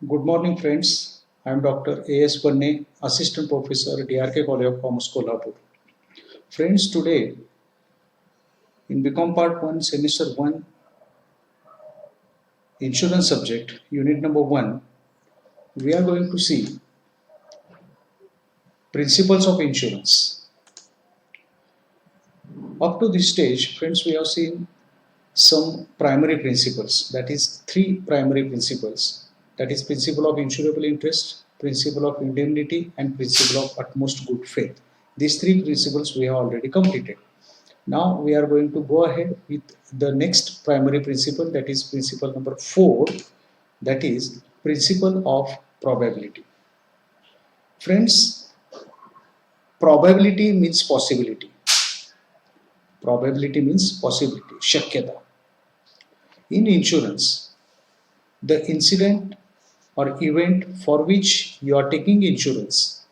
Good morning, friends. I am Dr. A.S. Panne, Assistant Professor, DRK College of Commerce, Kolhapur. Friends, today in BCom Part 1, Semester 1, Insurance Subject, Unit number 1, we are going to see Principles of Insurance. Up to this stage, friends, we have seen some primary principles, that is, three primary principles, that is, principle of insurable interest, principle of indemnity, and principle of utmost good faith. These three principles we have already completed. Now we are going to go ahead with the next primary principle, that is principle number 4, that is principle of probability. Friends, probability means possibility. Probability means possibility, shakyata. In insurance, the incident or event for which you are taking insurance,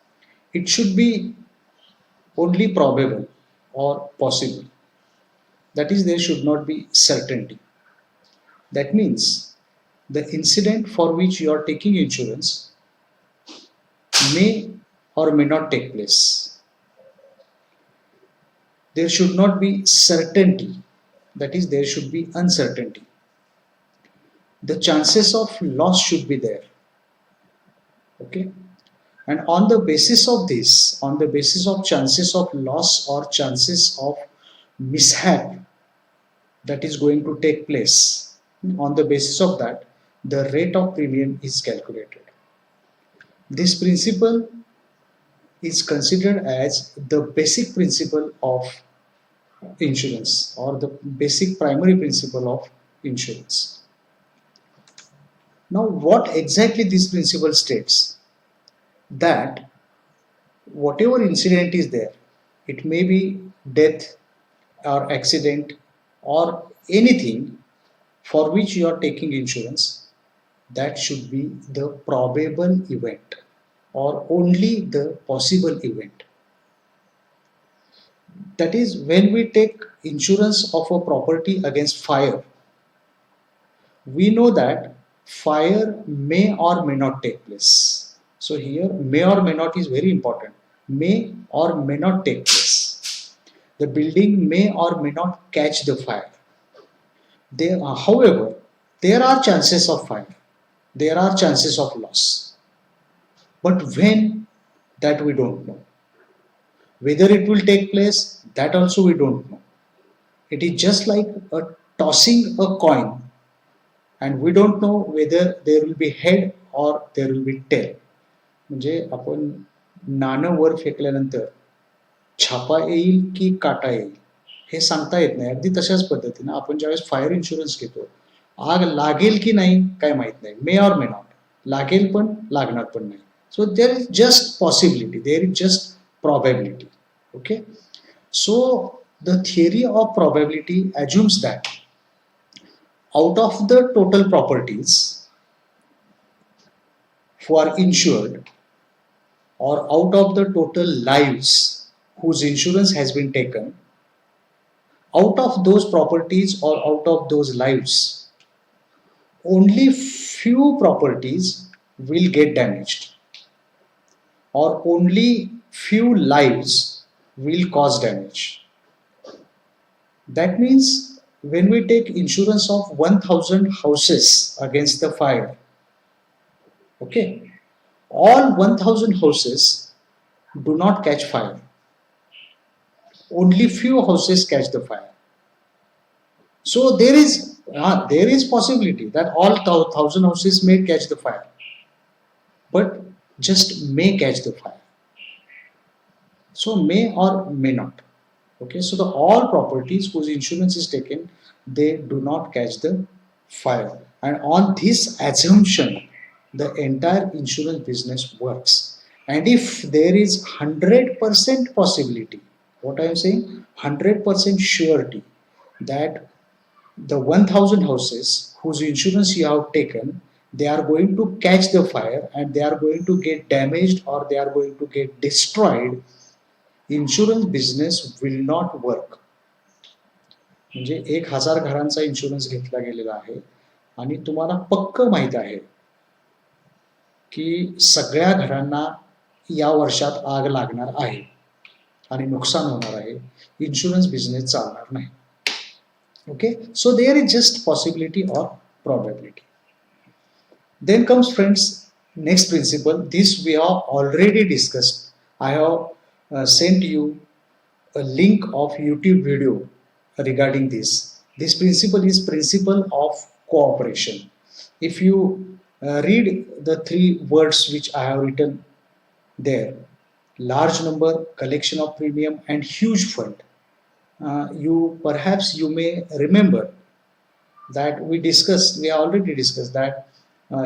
it should be only probable or possible. That is, there should not be certainty. That means the incident for which you are taking insurance may or may not take place. There should not be certainty, that is, there should be uncertainty. The chances of loss should be there. Okay, and on the basis of this, on the basis of chances of loss or chances of mishap that is going to take place, on the basis of that, the rate of premium is calculated. This principle is considered as the basic principle of insurance, or the basic primary principle of insurance. Now, what exactly this principle states? That whatever incident is there, it may be death or accident or anything for which you are taking insurance, that should be the probable event or only the possible event. That is, when we take insurance of a property against fire, we know that fire may or may not take place. So here, may or may not is very important. May or may not take place. The building may or may not catch the fire. However, there are chances of fire. There are chances of loss. But when, that we don't know. Whether it will take place, that also we don't know. It is just like tossing a coin, and we don't know whether there will be head or there will be tail. म्हणजे आपण नाणं वर फेकल्यानंतर छापा येईल की काटा येईल हे सांगता येत नाही. अगदी तशाच पद्धतीनं आपण ज्यावेळेस फायर इन्शुरन्स घेतो, आग लागेल की नाही काय माहित नाही, मे ऑर मे नॉट, लागेल पण लागणार पण नाही. So there is just possibility, there is just probability. Okay, so the theory of probability assumes that out of the total properties who are insured, or out of the total lives whose insurance has been taken, out of those properties or out of those lives, only few properties will get damaged, or only few lives will cause damage. That means when we take insurance of 1000 houses against the fire, okay, all 1000 houses do not catch fire. Only few houses catch the fire. So there is possibility that all 1000 houses may catch the fire, but just may catch the fire. So may or may not. Okay, so the all properties whose insurance is taken, they do not catch the fire, and on this assumption the entire insurance business works. And if there is 100% possibility, what I am saying, 100% surety that the 1000 houses whose insurance you have taken, they are going to catch the fire and they are going to get damaged or they are going to get destroyed, insurance business will not work. म्हणजे 1000 घरांचा insurance घेतला गेलेला आहे आणि तुम्हाला पक्क माहित आहे की सगळ्या घरांना या वर्षात आग लागणार आहे आणि नुकसान होणार आहे, इन्शुरन्स बिझनेस चालणार नाही. Okay, so there is just possibility or probability. Then comes, friends, next principle. This we have already discussed. I have sent you a link of YouTube video regarding this. This principle is principle of cooperation. If you read the three words which I have written there, large number, collection of premium, and huge fund, you may remember that we already discussed that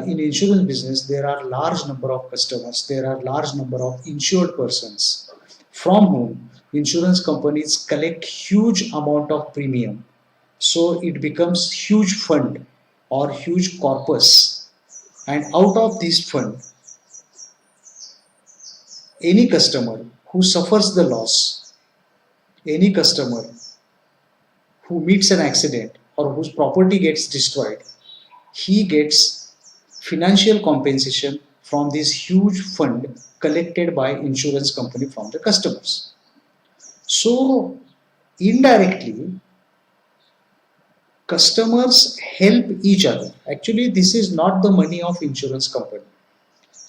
in insurance business there are large number of customers, there are large number of insured persons from whom insurance companies collect huge amount of premium, so it becomes huge fund or huge corpus, and out of this fund any customer who suffers the loss, any customer who meets an accident or whose property gets destroyed, he gets financial compensation from this huge fund collected by insurance company from the customers. So indirectly, customers help each other. Actually, this is not the money of insurance company.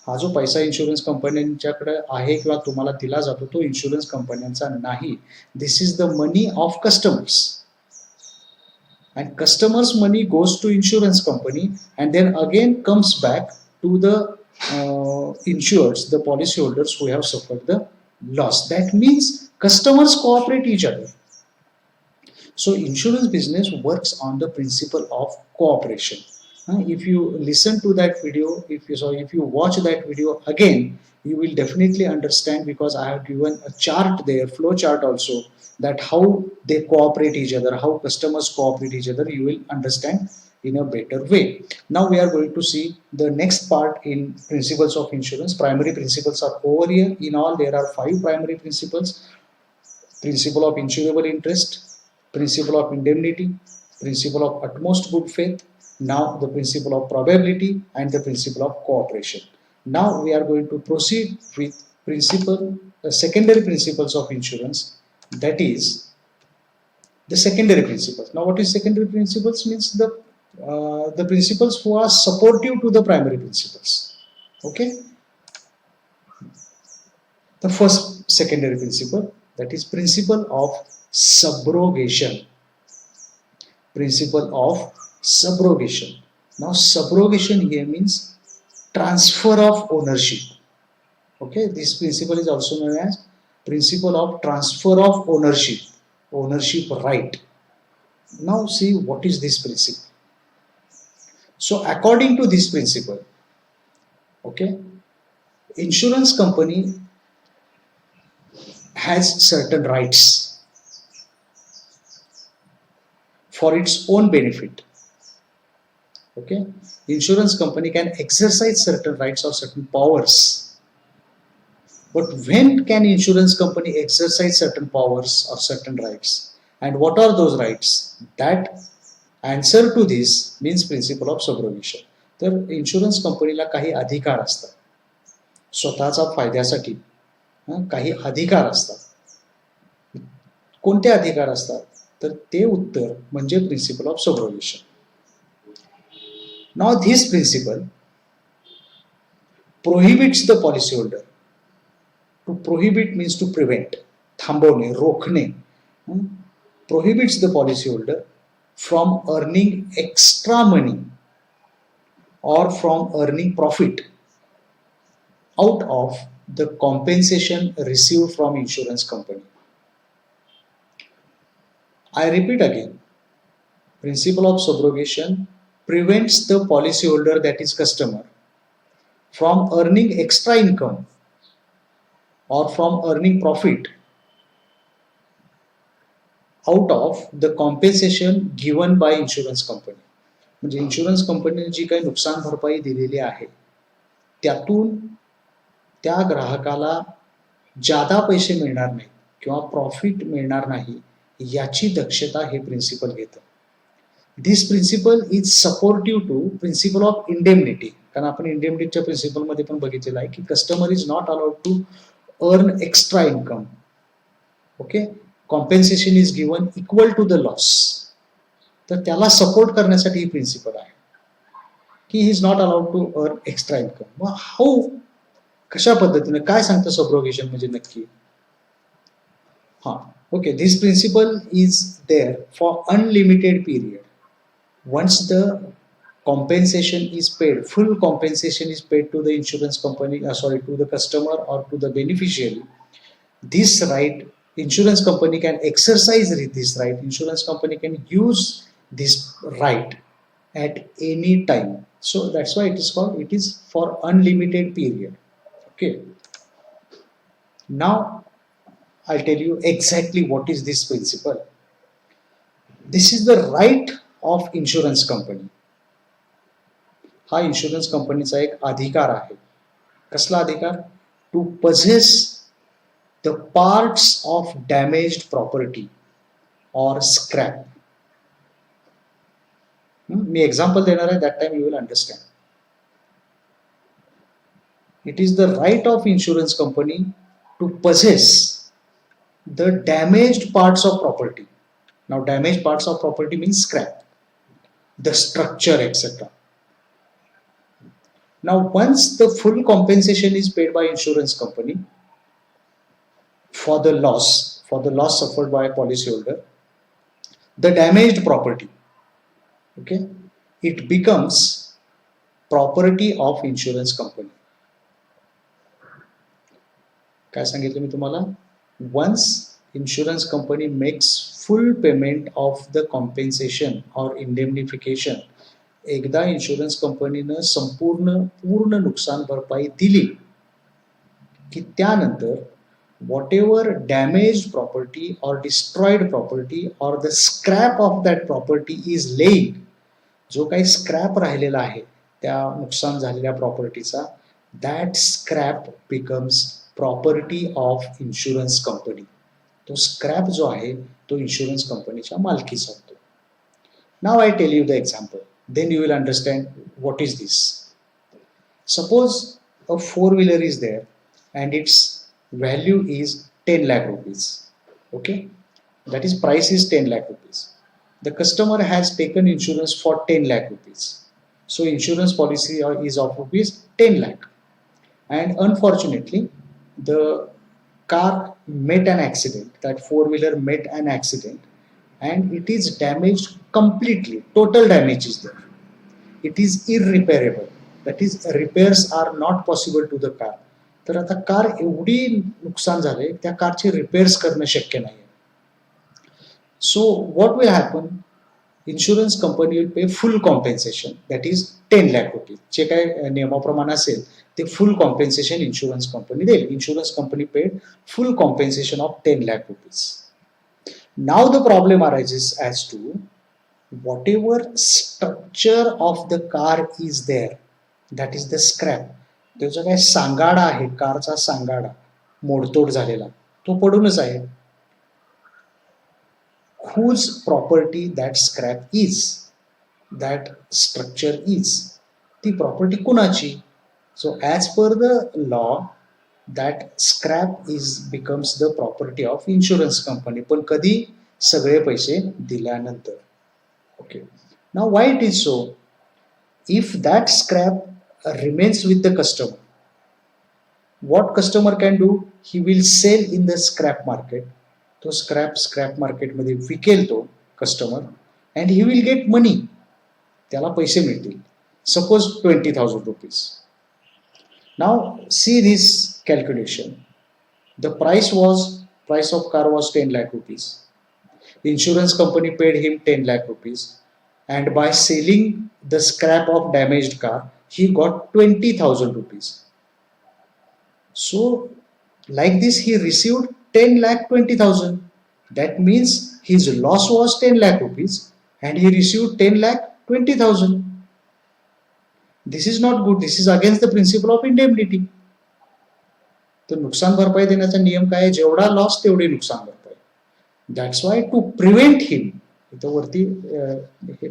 हा जो पैसा insurance कंपन्यांच्याकडे आहे किंवा तुम्हाला दिला जातो तो insurance कंपन्यांचा नाही. This is the money of customers. And customers' money goes to insurance company and then again comes back to the insureds, the policyholders who have suffered the loss. That means customers cooperate each other. So insurance business works on the principle of cooperation. If you listen to that video, if you watch that video again, you will definitely understand, because I have given a chart there, flow chart also, that how they cooperate each other, how customers cooperate each other. You will understand in a better way. Now we are going to see the next part in principles of insurance. Primary principles are over here. In all, there are 5 primary principles: principle of insurable interest, principle of indemnity, principle of utmost good faith, now the principle of probability, and the principle of cooperation. Now we are going to proceed with secondary principles of insurance, that is the secondary principles. Now what is secondary principles? Means the principles who are supportive to the primary principles. Okay, the first secondary principle, that is principle of subrogation. Principle of subrogation. Now subrogation here means transfer of ownership. Okay, this principle is also known as principle of transfer of ownership right. Now see what is this principle. So according to this principle, okay, insurance company has certain rights for its own benefit. Okay, insurance company can exercise certain rights or certain powers. But when can insurance company exercise certain powers or certain rights, and what are those rights? That answer to this means principle of subrogation. तर insurance कंपनीला काही अधिकार असतात, स्वतःचा फायद्यासाठी काही अधिकार असतात. कोणते अधिकार असतात? तर ते उत्तर म्हणजे principle of subrogation. Now this principle prohibits the policyholder. To prohibit means to prevent, थांबवणे, रोखणे. Prohibits the policyholder from earning extra money or from earning profit out of the compensation received from insurance company. I repeat again, principle of subrogation prevents the policyholder, that is customer, from earning extra income or from earning profit out of the compensation given by insurance company. म्हणजे insurance कंपनीने जी काही नुकसान भरपाई दिलेली आहे त्यातून त्या ग्राहकाला जादा पैसे मिळणार नाही किंवा प्रॉफिट मिळणार नाही याची दक्षता हे प्रिन्सिपल घेतं. This principle is supportive to principle of indemnity. कारण आपण इंडेमनिटीच्या प्रिन्सिपलमध्ये पण बघितलेलं आहे की customer is not allowed to earn extra income. Okay, compensation is given equal to the loss. तर त्याला सपोर्ट करण्यासाठी ही प्रिन्सिपल आहे की he is not allowed to earn extra income. मग हाऊ, कशा पद्धतीने काय सांगतं सब्रोगेशन म्हणजे नक्की? हा, okay, this principle is there for unlimited period. Once the compensation is paid, full compensation is paid to the insurance company, to the customer or to the beneficiary, this right, insurance company can exercise this right, insurance company can use this right at any time. So that's why it is called, it is for unlimited period. Okay, now I'll tell you exactly what is this principle. This is the right of insurance company. हा insurance कंपनीचा एक अधिकार आहे. कसला अधिकार? To possess the parts of damaged property or scrap. मी example देणार आहे, that time you will understand. It is the right of insurance company to possess the damaged parts of property. Now damaged parts of property means scrap, the structure etcetera. Now, once the full compensation is paid by insurance company for the loss suffered by a policyholder, the damaged property, okay, it becomes property of insurance company. काय सांगितलं मी तुम्हाला? Once insurance company makes full payment of the compensation or indemnification, एकदा insurance कंपनीनं पूर्ण नुकसान भरपाई दिली की त्यानंतर whatever damaged property or destroyed property or the scrap of that property is laying, जो काही स्क्रॅप राहिलेला आहे त्या नुकसान झालेल्या प्रॉपर्टीचा, that scrap becomes property of insurance company. तो स्क्रॅप जो आहे तो इन्शुरन्स कंपनीच्या मालकीचा होतो. Now I tell you the example, then you will understand what is this. Suppose a four-wheeler is there and its value is 10 lakh rupees. Okay, that is price is 10 lakh rupees. The customer has taken insurance for 10 lakh rupees. So insurance policy is of rupees 10 lakh. And unfortunately, the car met an accident, that four-wheeler met an accident and it is damaged completely. Total damage is there. It is irreparable. That is, repairs are not possible to the car. तर आता car एवढी नुकसान झाले, त्या कारचे repairs करणं शक्य नाही. So what will happen? Insurance company will pay full compensation, that is 10 lakh rupees. जे काय नियमाप्रमाणे असेल ते फुल कॉम्पेन्सेशन इन्शुरन्स कंपनी देईल. Insurance company paid full compensation of 10 lakh rupees. Now the problem arises as to whatever structure of the car is there, that is the scrap. तो जो काही सांगाडा आहे, कारचा सांगाडा मोडतोड झालेला, तो पडूनच आहे. whose property that scrap is, that structure is, ती प्रॉपर्टी कुणाची? So as per the law, that scrap becomes the property of insurance company. पण कधी? सगळे पैसे दिल्यानंतर. Okay. Now why it is so? If that scrap remains with the customer, what customer can do? He will sell in the scrap market. तो scrap market मध्ये विकेल तो customer and he will get money. त्याला पैसे मिळतील. Suppose 20,000 rupees. Now see this calculation. The price of car was 10 lakh rupees. The insurance company paid him 10 lakh rupees, and by selling the scrap of damaged car, he got 20,000 rupees. So, like this, he received 10 lakh 20,000. That means his loss was 10 lakh rupees, and he received 10 lakh 20,000. This is not good. This is against the principle of indemnity. तर नुकसान भरपाई देण्याचा नियम काय आहे? जेवढा loss तेवढी नुकसान भरपाई. That's why to prevent him, इथं वरती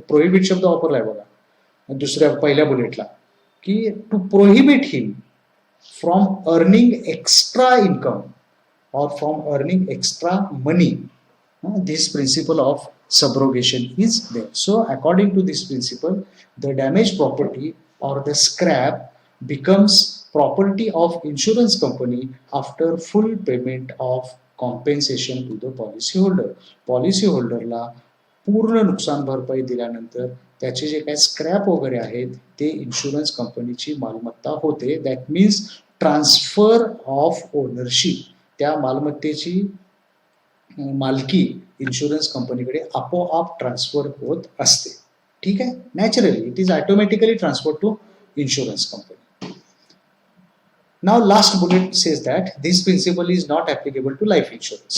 प्रोहिबिट शब्द वापरलाय बघा दुसऱ्या पहिल्या बुलेटला, की to prohibit him from earning extra income or from earning extra money. This principle of subrogation is there. So according to this principle, the damaged property or the scrap becomes property of insurance company after full payment of compensation to the policyholder. Policyholderला पूर्ण नुकसान भरपाई दिल्यानंतर त्याचे जे काही scrap वगैरे आहेत ते insurance कंपनीची मालमत्ता होते. That means transfer of ownership, त्या मालमत्तेची मालकी इन्शुरन्स कंपनीकडे आपोआप ट्रान्सफर होत असते. ठीक आहे, naturally it is automatically transfer to insurance company. Now last bullet says that this principle is not applicable to life insurance.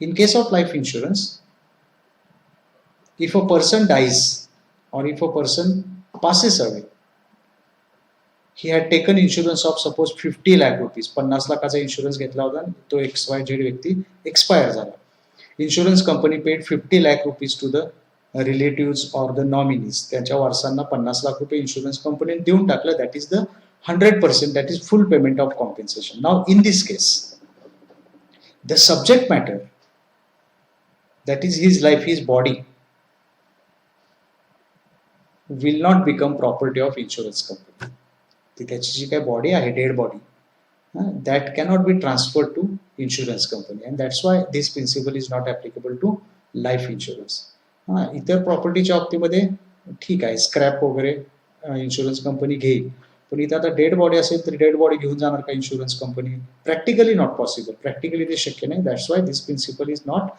In case of life insurance, if a person dies or if a person passes away, he had taken insurance of suppose 50 lakh rupees, 50 लाखाचा insurance घेतला होता, तो XYZ व्यक्ती expire झाला. Insurance company paid 50 lakh rupees to the relatives or the nominees. त्यांच्या वारसांना 50 लाख रुपये insurance कंपनीने देऊन टाकलं. That is the 100%, that is full payment of compensation. Now in this case the subject matter, that is his life, his body, will not become property of insurance company. ती त्याची जी काही body आहे, dead body, that cannot be transferred to insurance company, and that's why this principle is not applicable to life insurance. इतर प्रॉपर्टीच्या बाबतीमध्ये ठीक आहे, scrap वगैरे insurance company घेईल, पण इथं आता डेड बॉडी असेल तर डेड बॉडी घेऊन जाणार का insurance company? Practically not possible, practically ते शक्य नाही. That's why this principle is not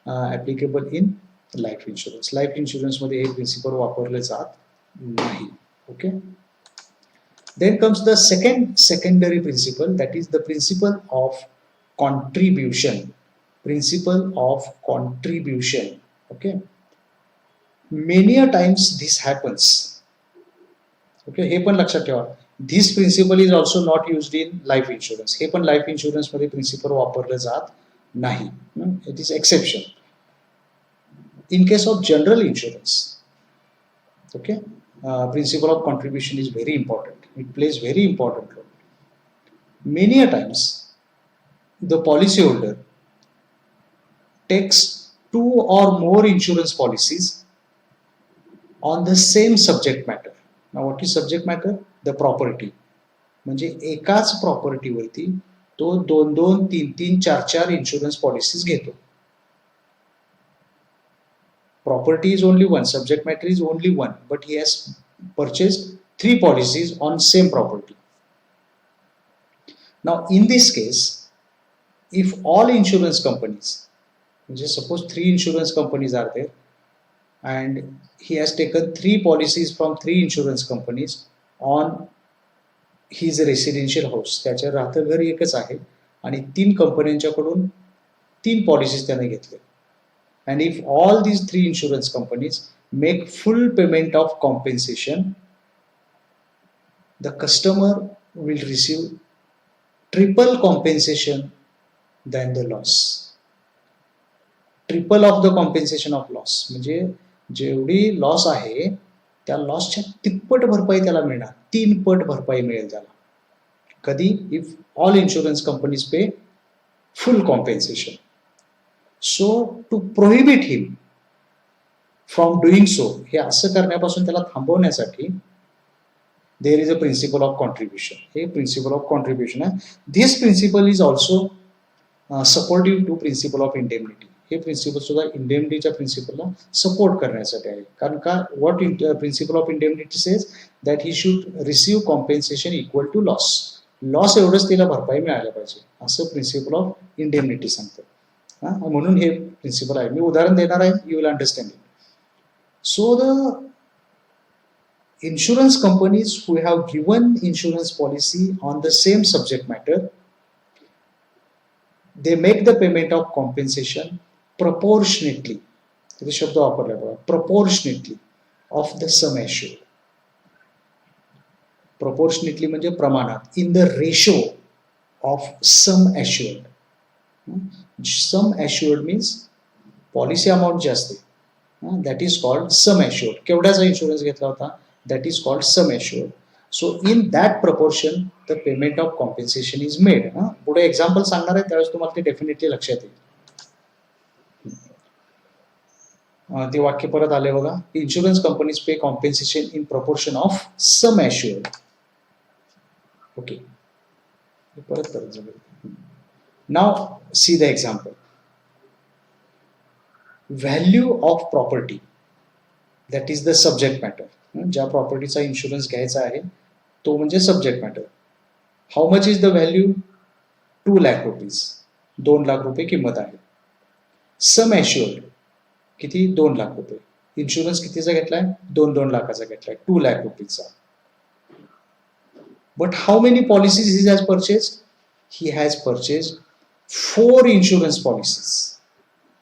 applicable in life insurance. Life इन्शुरन्समध्ये हे प्रिन्सिपल वापरले जात नाही. Okay, then comes the secondary principle, that is the principle of contribution. Principle of contribution. Okay, many a times this happens. Okay, हे पण लक्षात ठेवा. This principle is also not used in life insurance. हे पण life insurance मध्ये principal वापरले जात नाही. It is exception. In case of general insurance, okay, principle of contribution is very important. It plays very important role. Many a times the policyholder takes 2 or more insurance policies on the same subject matter. Now what is subject matter? The property. म्हणजे एकाच प्रॉपर्टीवरती तो 2-2, 3-3, 4-4 insurance policies घेतो. Property is only one, subject matter is only one, but he has purchased 3 policies on same property. Now in this case, if all insurance companies, just suppose 3 insurance companies are there, and he has taken 3 policies from 3 insurance companies on his residential house, त्याचे राहतं घर एकच आहे आणि 3 कंपन्यांच्याकडून 3 policies त्याने घेतले. And if all these 3 insurance companies make full payment of compensation, the customer will receive triple compensation than the loss. Triple of the compensation of loss. म्हणजे जेवढी लॉस आहे त्या लॉसच्या तिप्पट भरपाई त्याला मिळणार, 3 पट भरपाई मिळेल त्याला. कधी? If all insurance companies pay full compensation. So to prohibit him from doing so, हे असं करण्यापासून त्याला थांबवण्यासाठी there is a principle of contribution. हे प्रिन्सिपल ऑफ कॉन्ट्रीब्युशन आहे. This principle is also supportive to principle of indemnity. हे principle सुद्धा इंडेमनिटीच्या प्रिन्सिपलला सपोर्ट करण्यासाठी आहे. कारण का what principle of indemnity says that he should receive compensation equal to loss. Loss एवढंच तिला भरपाई मिळायला पाहिजे, असं प्रिन्सिपल ऑफ इंडेमनिटी सांगतं. म्हणून हे प्रिन्सिपल आहे. मी उदाहरण देणार आहे, you will understand it. So the insurance companies who have given insurance policy on the same subject matter, they make the payment of compensation proportionately. हे शब्द वापरला बघा, proportionately of the sum assured. Proportionately म्हणजे प्रमाणात, in the ratio of sum assured. Sum assured means policy amount जे असते, that is called sum assured. केवढ्याचा insurance घेतला होता, that is called sum assured. So in that proportion the payment of compensation is made. पुढे example सांगणार आहे त्यावेळेस तुम्हाला ते डेफिनेटली लक्षात येईल. ते वाक्य परत आले बघा. Insurance companies pay compensation in proportion of sum assured. Okay, परत जाऊया. Now see the example. Value of property that is the subject matter. ज्या प्रॉपर्टीचा इन्शुरन्स घ्यायचा आहे तो म्हणजे subject matter. How much is the value? 2,00,000 rupees. 2,00,000 रुपये किंमत आहे. सम ॲश्युअर्ड किती? 2,00,000 रुपये. इन्शुरन्स कितीचा घेतलाय? 2-2 लाखाचा घेतलाय, 2,00,000 रुपीजचा. But how many policies he has purchase? He has purchase 4 insurance policies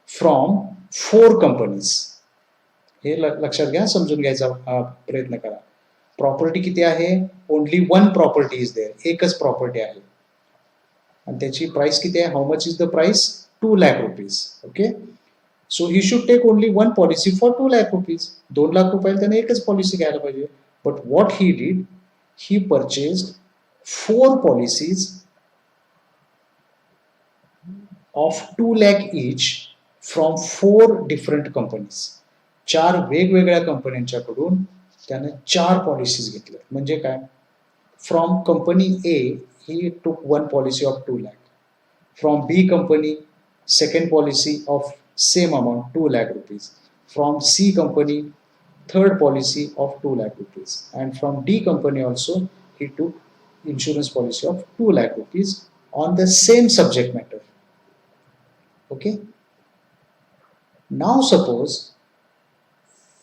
from 4 companies. हे लक्षात घ्या, समजून घ्यायचा प्रयत्न करा. प्रॉपर्टी किती आहे? Only 1 property is there. एकच प्रॉपर्टी आहे आणि त्याची प्राइस किती आहे? How much is the price? 2,00,000 rupees. Okay, so he should take only 1 policy for 2,00,000 rupees. 2,00,000 रुपयाला त्याने एकच पॉलिसी घ्यायला पाहिजे. But what he did, he purchased 4 policies of 2,00,000 each from 4 different companies. 4 वेगवेगळ्या कंपन्यांच्याकडून त्याने 4 पॉलिसीज घेतल्या. म्हणजे काय? From company A he took 1 policy of 2,00,000. From B company second policy of same amount 2,00,000 rupees. From C company third policy of 2,00,000 rupees, and from D company also he took insurance policy of 2,00,000 rupees on the same subject matter. Okay, now suppose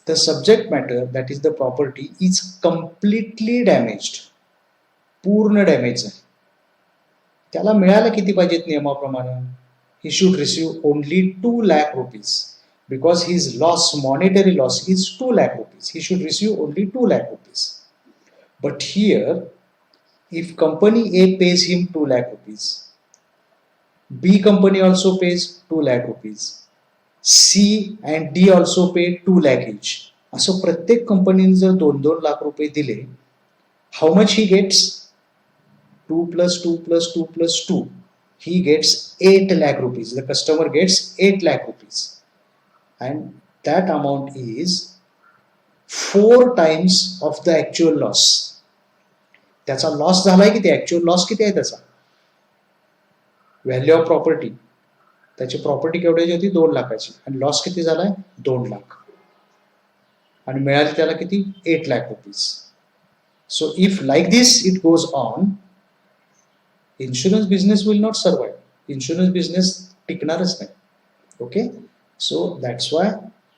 the subject matter, that is the property, is completely damaged. पूर्ण damage आहे. त्याला मिळायला किती पाहिजेत नियमाप्रमाणे? he should receive only 2,00,000 rupees because his loss, monetary loss, is 2,00,000 rupees. He should receive only 2,00,000 rupees. But here, if company A pays him 2,00,000 rupees, B company also pays 2,00,000 rupees, C and D also pay 2,00,000 each. असं प्रत्येक कंपनीने जर 2-2 लाख रुपये दिले, how much he gets? 2 plus 2 plus 2 plus 2. He gets 8,00,000 rupees. The customer gets 8,00,000 rupees. And that amount is 4 times of the actual loss. त्याचा loss झालाय किती? Actual loss किती आहे त्याचा? व्हॅल्यू ऑफ प्रॉपर्टी, त्याची प्रॉपर्टी केवढ्याची होती? 2 लाखाची. आणि लॉस किती झालाय? 2 लाख. आणि मिळाली त्याला किती? 8,00,000 rupees. So if like this it goes on, insurance business will not survive. Insurance business टिकणारच नाही. Okay, so that's why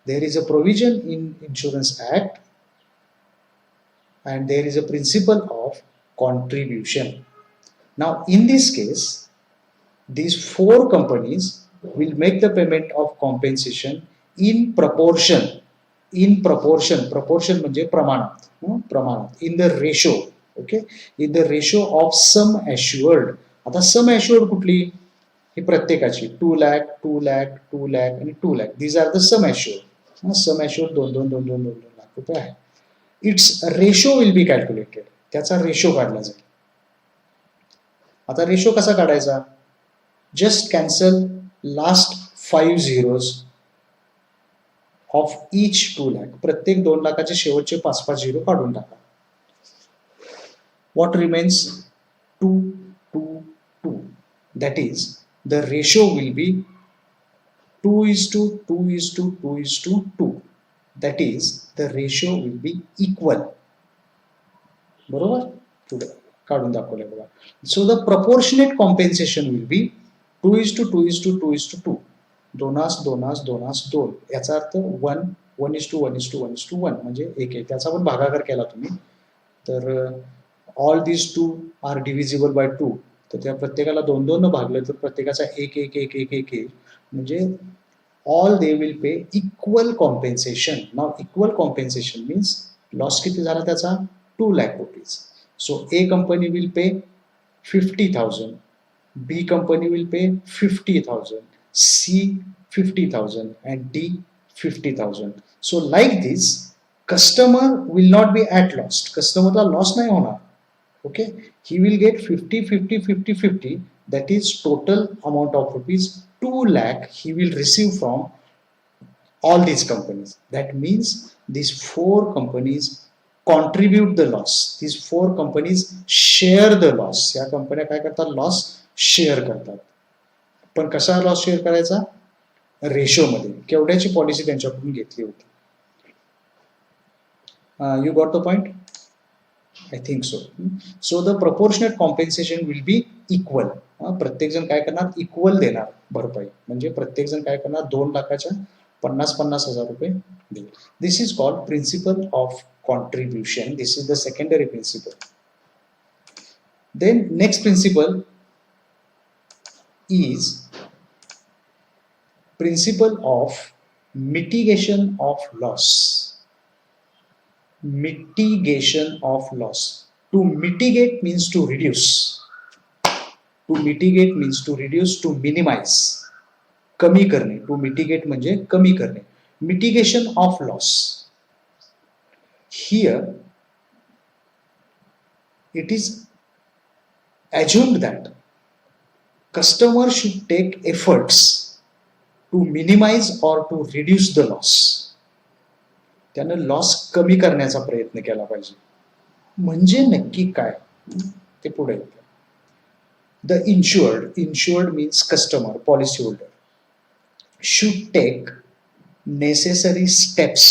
there is a provision in Insurance Act and there is a principle of contribution. Now in this case, these 4 companies will make the payment of compensation in proportion. In proportion, proportion म्हणजे प्रमाणात. प्रमाणात, in the ratio. Okay, in the ratio of sum assured. आता sum assured कुठली? ही प्रत्येकाची 2,00,000 2,00,000 2,00,000 आणि 2,00,000. These are the sum assured. Sum assured 2-2 lakh रुपये आहे. Its ratio will be calculated. त्याचा रेशो काढला जाईल. आता रेशो कसा काढायचा? Just cancel last 5 zeros of each 2,00,000. प्रत्येक 2 लाखाचे शेवटचे 5-5 झिरो काढून टाका. What remains? 2, 2, 2. That is, the ratio will be 2:2:2:2:2. That is, the ratio will be equal. बरोबर? काढून दाखवलं बघा. So the proportionate compensation will be 2:2:2:2:2. 2:2:2:2. याचा अर्थ 1:1:1:1:1 म्हणजे 1. त्याचा पण भागाकार केला तुम्ही तर all these 2 are divisible by 2. तर त्या प्रत्येकाला 2-2 न भागलं तर प्रत्येकाचा 1:1:1:1:1 म्हणजे all they will pay equal compensation. Now equal compensation means loss किती झाला त्याचा? 2,00,000 rupees. So A company will pay 50,000, B company will pay 50,000, C 50,000 and D 50,000. So like this, customer will not be at lost, कस्टमरला loss नाही होणार. Okay, he will get 50 that is total amount of rupees 2 lakh he will receive from all these companies. That means these four companies contribute the loss, these four companies share the loss. या कंपन्या काय करतात, loss share करतात. पण कसा loss share करायचा, ratio मध्ये. केवढ्याची policy त्यांच्याकडून घेतली होती. You got the point? I think so. So the proportionate compensation will be equal. प्रत्येक जण काय करणार, इक्वल देणार भरपाई. म्हणजे प्रत्येक जण काय करणार, 2 लाखाच्या 50,000 रुपये देईल. This is called principle of contribution. This is the secondary principle. Then next principle is principle of mitigation of loss. Mitigation of loss. To mitigate means to reduce. To mitigate means to reduce, to minimize. कमी करणे. To mitigate म्हणजे कमी करणे. Mitigation of loss. Here it is assumed that customer should take efforts to minimize or to reduce the loss. त्यानं loss कमी करण्याचा प्रयत्न केला पाहिजे. म्हणजे नक्की काय ते पुढे येतं. The insured means customer, policy holder, should take necessary steps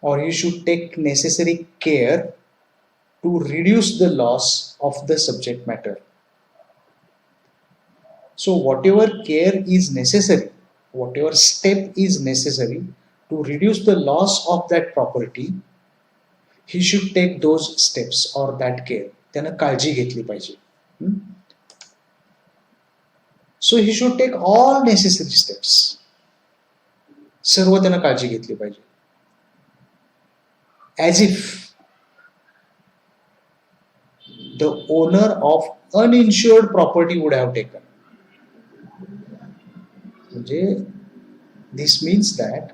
or you should take necessary care to reduce the loss of the subject matter. So whatever care is necessary, whatever step is necessary to reduce the loss of that property, he should take those steps or that care. त्यानं काळजी घेतली पाहिजे. So he should take all necessary steps. सर्व त्यानं काळजी घेतली पाहिजे. As if the owner of uninsured property would have taken. म्हणजे this means that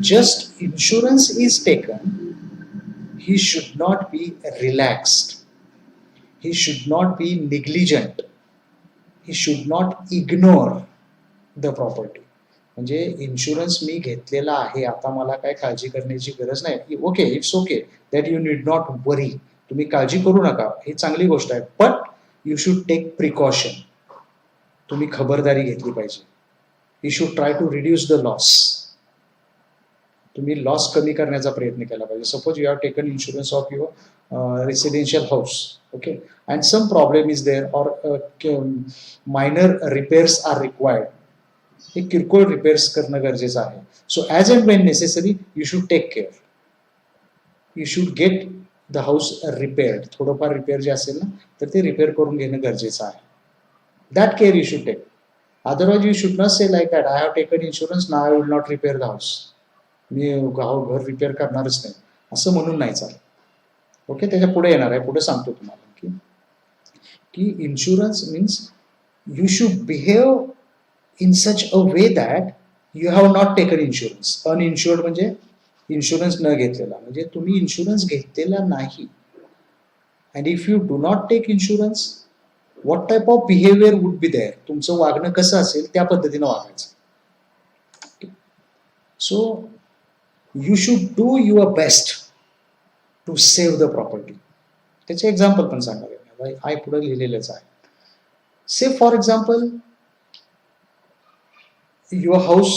just insurance is taken, he should not be relaxed, he should not be negligent, he should not ignore the property. म्हणजे insurance मी घेतलेला आहे, आता मला काय काळजी करण्याची गरज नाही. Okay, it's okay that you need not worry. तुम्ही काळजी करू नका, ही चांगली गोष्ट आहे. But you should take precaution. तुम्ही खबरदारी घेतली पाहिजे. You should try to reduce the loss. तुम्ही लॉस कमी करण्याचा प्रयत्न केला पाहिजे. Suppose you have taken insurance of your residential house, okay, and some problem is there or minor repairs are required. हे किरकोळ रिपेअर्स करणं गरजेचं आहे. So as and when necessary you should take care. You should get the house repaired. थोडंफार repair जे असेल ना, तर ते रिपेअर करून घेणं गरजेचं आहे. That care you should take. Otherwise you should not say like that I have taken insurance, now I will not repair the house. मी घर रिपेअर करणारच नाही असं म्हणून नाही चालत. ओके, त्याच्या पुढे येणार आहे, पुढे सांगतो तुम्हाला की insurance means you should behave in such a way that you have not taken insurance. Uninsured म्हणजे इन्शुरन्स न घेतलेला, म्हणजे तुम्ही इन्शुरन्स घेतलेला नाही. and if you do not take insurance, what type of behavior would be there? तुमचं वागणं कसं असेल त्या पद्धतीनं वागायचं. So you should do your best to save the property. त्याचे एक्झाम्पल पण सांगा. आय पुढे लिहिलेलंच आहे. से for example, your house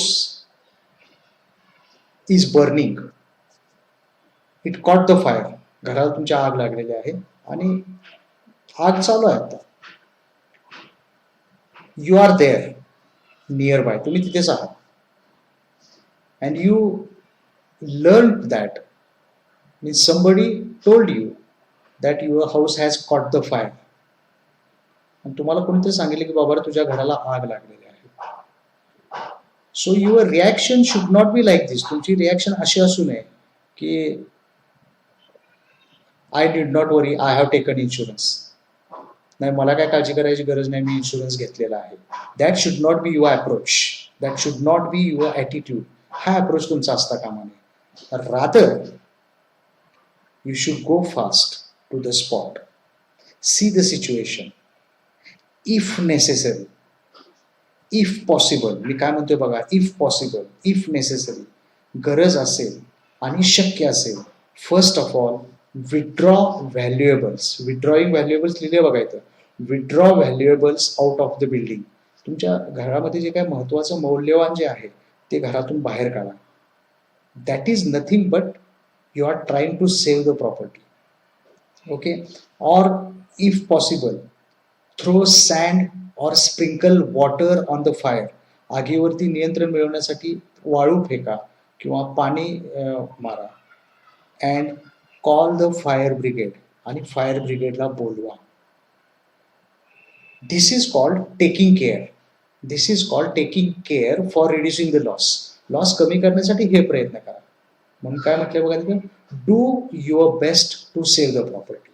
is burning, it caught the fire. घराला तुमच्या आग लागलेली आहे आणि आग चालू आहे आता. You are there nearby, तुम्ही तिथेच आहात. And you learn that, means somebody told you that your house has caught the fire. आणि तुम्हाला कोणीतरी सांगितले की बाबा तुझ्या घराला आग लागलेली आहे. So your reaction should not be like this. तुमची रिॲक्शन अशी असू नये की I did not worry, I have taken insurance. नाही, मला काय काळजी करायची गरज नाही, मी इन्शुरन्स घेतलेला आहे. That should not be your approach, that should not be your attitude. हा अप्रोच तुमचा असता कामा नये. Rather, you should go fast to the spot, see the situation, if necessary, if possible. मी काय म्हणतोय बघा, if possible, if necessary, गरज असेल आणि शक्य असेल, first of all withdraw valuables. Withdrawing valuables लिहिले बघा इथं. Withdraw valuables out of the building. तुमच्या घरामध्ये जे काय महत्वाचं मौल्यवान जे आहे ते घरातून बाहेर काढा. That is nothing but you are trying to save the property. Okay, or if possible throw sand or sprinkle water on the fire. आगीवरती नियंत्रण मिळवण्यासाठी वाळू फेका किंवा पाणी मारा. And call the fire brigade, आणि फायर ब्रिगेडला बोलवा. This is called taking care. This is called taking care for reducing the loss. Loss कमी करण्यासाठी हे प्रयत्न करा. म्हणून काय म्हटलं बघा तिथे, do your best to save the property.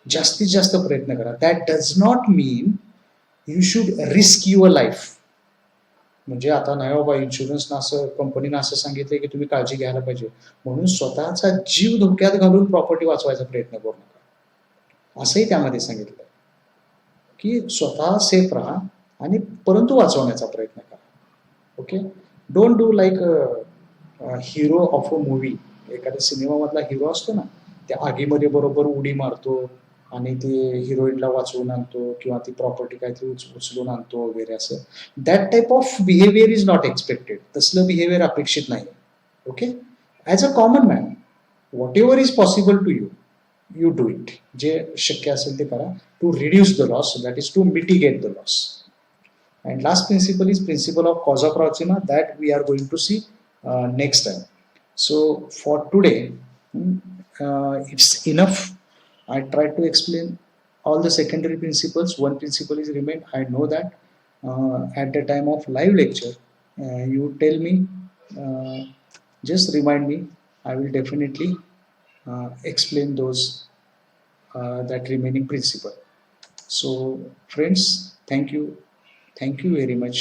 जास्तीत जास्त प्रयत्न करा. That does not mean you should risk your life. म्हणजे आता नाही बाबा, इन्शुरन्सनं असं, कंपनीनं असं सांगितलंय की तुम्ही काळजी घ्यायला पाहिजे म्हणून स्वतःचा जीव धोक्यात घालून प्रॉपर्टी वाचवायचा प्रयत्न करू नका. असंही त्यामध्ये सांगितलं की स्वतः सेफ राहा आणि परंतु वाचवण्याचा प्रयत्न करा. Okay, don't do like hero of a movie. एखाद्या सिनेमामधला हिरो असतो ना, त्या आगीमध्ये बरोबर उडी मारतो आणि ते हिरोईनला वाचवून आणतो किंवा ती प्रॉपर्टी काहीतरी उचलून आणतो वगैरे असं. That type of behaviour is not expected. तसलं बिहेवियर अपेक्षित नाही. Okay, as a common man whatever is possible to you, you do it. जे शक्य असेल ते करा to reduce the loss, that is to mitigate the loss. And last principle is principle of causa proxima that we are going to see next time. So for today, it's enough. I tried to explain all the secondary principles. One principle is remained. I know that at the time of live lecture, you tell me, uh, just remind me. I will definitely explain those that remaining principle. So friends, thank you. Thank you very much.